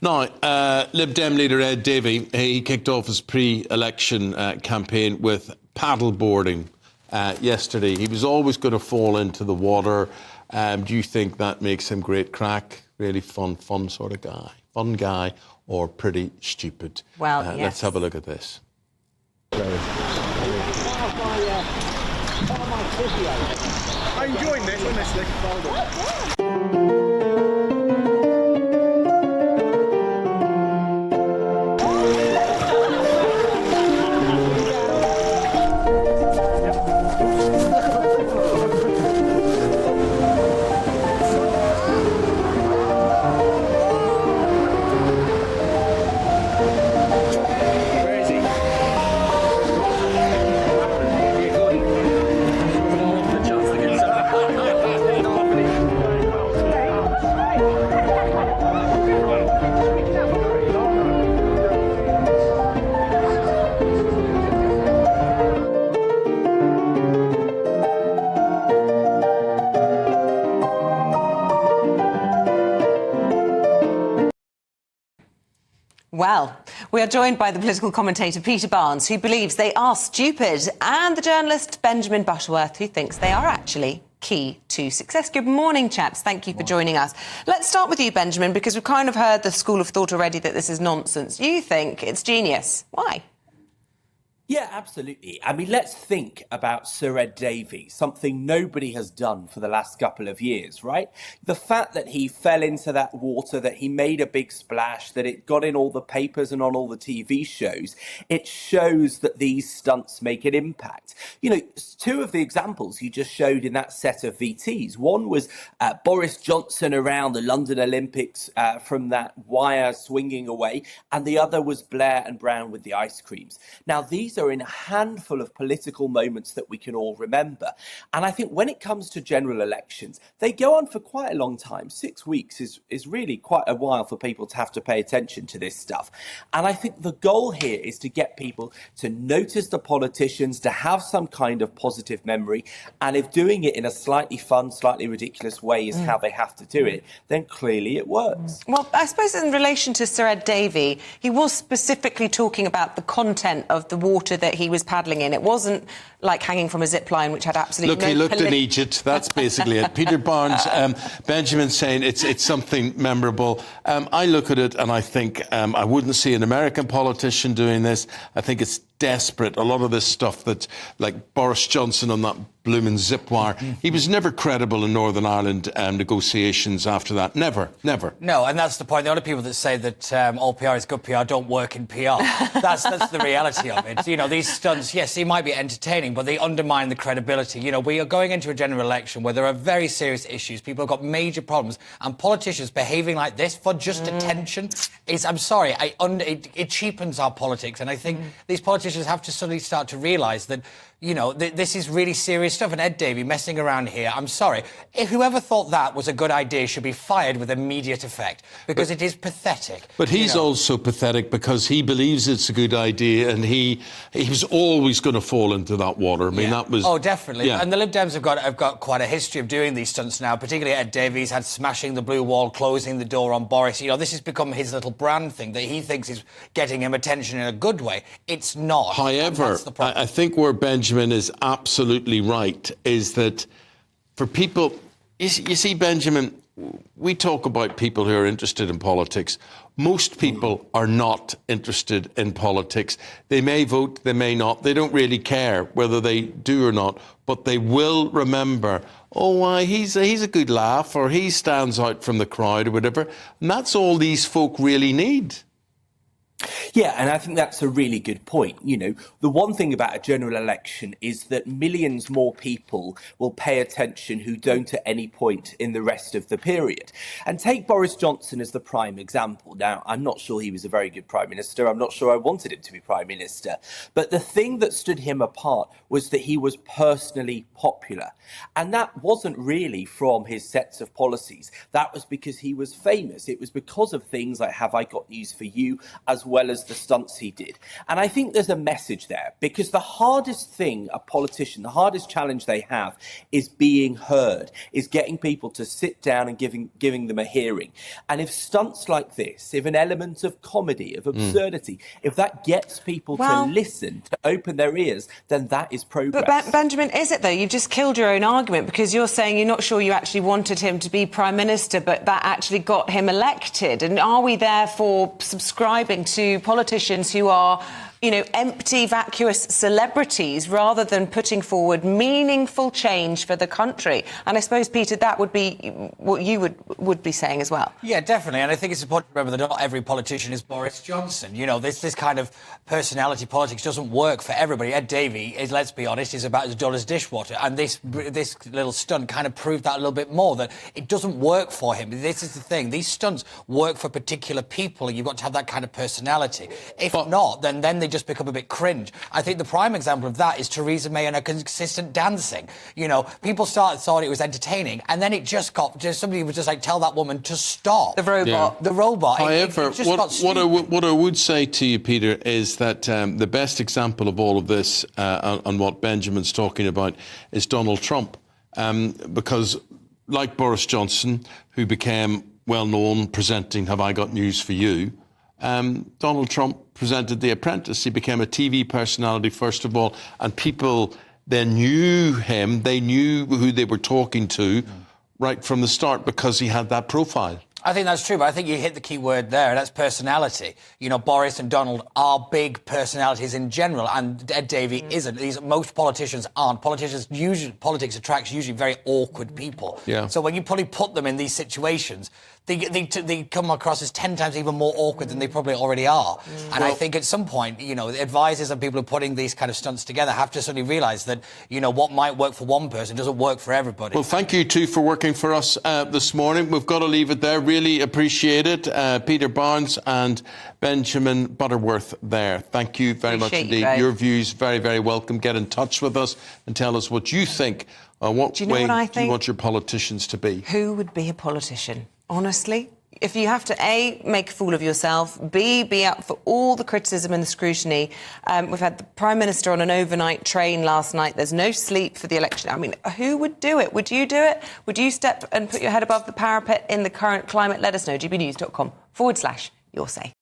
Now, Lib Dem leader Ed Davey, he kicked off his pre-election campaign with paddleboarding yesterday. He was always going to fall into the water. Do you think that makes him great crack? Really fun sort of guy? Fun guy or pretty stupid? Well, yes. Let's have a look at this. I'm enjoying this, honestly. Well, we are joined by the political commentator Peter Barnes, who believes they are stupid, and the journalist Benjamin Butterworth, who thinks they are actually key to success. Good morning, chaps. Thank you for joining us. Let's start with you, Benjamin, because we've kind of heard the school of thought already that this is nonsense. You think it's genius. Why? Yeah, absolutely. I mean, let's think about Sir Ed Davey, something nobody has done for the last couple of years, right? The fact that he fell into that water, that he made a big splash, that it got in all the papers and on all the TV shows, it shows that these stunts make an impact. You know, two of the examples you just showed in that set of VTs, one was Boris Johnson around the London Olympics from that wire swinging away, and the other was Blair and Brown with the ice creams. Now, these are in a handful of political moments that we can all remember. And I think when it comes to general elections, they go on for quite a long time. 6 weeks is really quite a while for people to have to pay attention to this stuff. And I think the goal here is to get people to notice the politicians, to have some kind of positive memory. And if doing it in a slightly fun, slightly ridiculous way is how they have to do it, then clearly it works. Well, I suppose in relation to Sir Ed Davey, he was specifically talking about the content of the water that he was paddling in. It wasn't like hanging from a zip line, which had absolutely Look, he looked in Egypt. That's basically it. Peter Barnes, Benjamin saying it's something memorable. I look at it and I think I wouldn't see an American politician doing this. I think it's desperate. A lot of this stuff that, like Boris Johnson on that blooming zip wire, he was never credible in Northern Ireland negotiations after that. Never. No, and that's the point. The only people that say that all PR is good PR don't work in PR. That's the reality of it. You know, these stunts, yes, they might be entertaining, but they undermine the credibility. You know, we are going into a general election where there are very serious issues. People have got major problems, and politicians behaving like this for just attention is, I'm sorry, it cheapens our politics. And I think these politicians have to suddenly start to realise that, you know, this is really serious stuff. And Ed Davey messing around here, I'm sorry. If whoever thought that was a good idea should be fired with immediate effect, because it is pathetic. But he's also pathetic because he believes it's a good idea, and he was always going to fall into that water. I mean, that was... Oh, definitely. Yeah. And the Lib Dems have got quite a history of doing these stunts now, particularly Ed Davey's had smashing the blue wall, closing the door on Boris. You know, this has become his little brand thing that he thinks is getting him attention in a good way. It's not. However, I think where Benjamin is absolutely right is that for people... You see, Benjamin, we talk about people who are interested in politics. Most people are not interested in politics. They may vote, they may not. They don't really care whether they do or not, but they will remember, oh, why, he's a good laugh, or he stands out from the crowd or whatever. And that's all these folk really need. Yeah, and I think that's a really good point. You know, the one thing about a general election is that millions more people will pay attention who don't at any point in the rest of the period. And take Boris Johnson as the prime example. Now, I'm not sure he was a very good prime minister. I'm not sure I wanted him to be prime minister. But the thing that stood him apart was that he was personally popular. And that wasn't really from his sets of policies. That was because he was famous. It was because of things like Have I Got News for You, as well as the stunts he did. And I think there's a message there, because the hardest thing a politician, the hardest challenge they have is being heard, is getting people to sit down and giving them a hearing. And if stunts like this, if an element of comedy, of absurdity, if that gets people to listen, to open their ears, then that is progress. But Benjamin, is it though? You've just killed your own argument, because you're saying you're not sure you actually wanted him to be Prime Minister, but that actually got him elected. And are we therefore subscribing to politicians who are, you know, empty, vacuous celebrities rather than putting forward meaningful change for the country? And I suppose, Peter, that would be what you would be saying as well. Yeah, definitely. And I think it's important to remember that not every politician is Boris Johnson. You know, this kind of personality politics doesn't work for everybody. Ed Davey is, let's be honest, is about as dull as dishwater. And this little stunt kind of proved that a little bit more, that it doesn't work for him. This is the thing. These stunts work for particular people, and you've got to have that kind of personality. If not, then they just become a bit cringe. I think the prime example of that is Theresa May and her consistent dancing. You know, people thought it was entertaining, and then it just got, somebody would just like tell that woman to stop. The robot. Yeah. The robot. However, it just got what I would say to you, Peter, is that the best example of all of this on what Benjamin's talking about is Donald Trump. Because like Boris Johnson, who became well known presenting Have I Got News for You, Donald Trump presented The Apprentice. He became a TV personality, first of all, and people then knew him. They knew who they were talking to right from the start because he had that profile. I think that's true, but I think you hit the key word there, and that's personality. You know, Boris and Donald are big personalities in general, and Ed Davey isn't. Most politicians aren't. Politics attracts usually very awkward people. Yeah. So when you probably put them in these situations, they come across as 10 times even more awkward than they probably already are. And I think at some point, you know, the advisors and people who are putting these kind of stunts together have to suddenly realise that, you know, what might work for one person doesn't work for everybody. Well, thank you two for working for us this morning. We've got to leave it there. Really appreciate it. Peter Barnes and Benjamin Butterworth there. Thank you very much indeed. Your views very, very welcome. Get in touch with us and tell us what you think. What way do you want your politicians to be? Who would be a politician? Honestly, if you have to, A, make a fool of yourself, B, be up for all the criticism and the scrutiny. We've had the Prime Minister on an overnight train last night. There's no sleep for the election. I mean, who would do it? Would you do it? Would you step and put your head above the parapet in the current climate? Let us know. gbnews.com/your say.